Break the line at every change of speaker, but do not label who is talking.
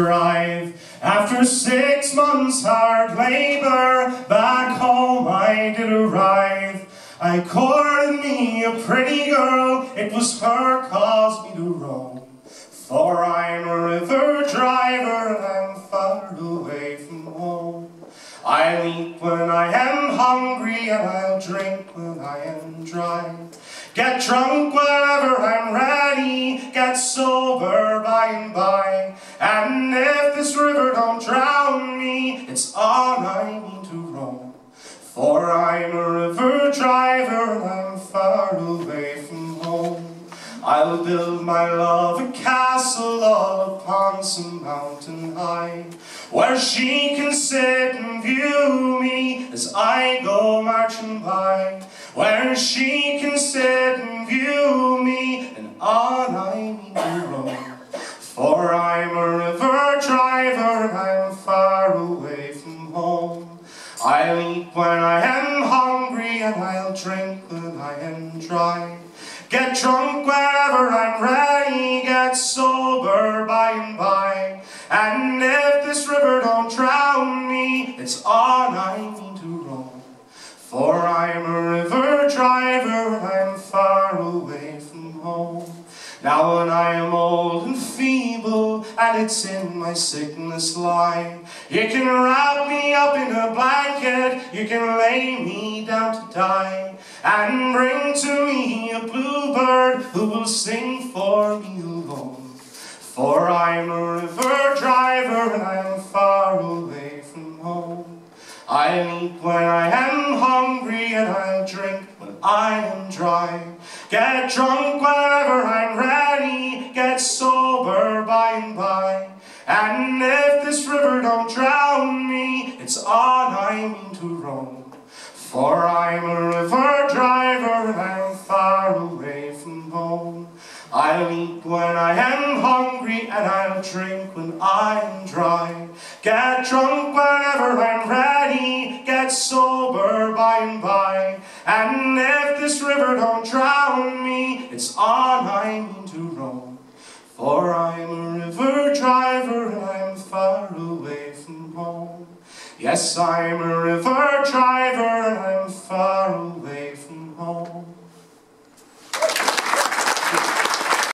arrive. After 6 months hard labor, back home I did arrive. I courted me a pretty girl, it was her caused me to roam. For I'm a river driver and I'm far away from home. I'll eat when I am hungry and I'll drink when I am dry. Get drunk whenever I'm ready, get sober by and by. And if this river don't drown me, it's on I mean to roam. For I'm a river driver and I'm far away from home. I'll build my love a castle all upon some mountain high, where she can sit and view me as I go marching by. Where she can sit and view me, and on I mean to roam. For I'm a river driver and I'm far away from home. I'll eat when I am hungry and I'll drink when I am dry. Get drunk whenever I'm ready, get sober by and by. And if this river don't drown me, it's on I mean to roam. For I'm a river driver and I'm far away from home. Now when I am old and feeble, and it's in my sickness lie, you can wrap me up in a blanket, you can lay me down to die, and bring to me a bluebird who will sing for me alone. For I'm a river driver and I'm far away from home. I'll eat when I am hungry and I'll drink when I am dry. Get drunk whenever I'm ready, get sober by and by. And if this river don't drown me, it's on I mean to roam. For I'm a river driver and I'm far away from home. I'll eat when I am hungry and I'll drink when I am dry. Get drunk whenever I'm ready, get sober by and by. And if this river don't drown me, it's on I mean to roam. For I'm a river driver and I'm far away from home. Yes, I'm a river driver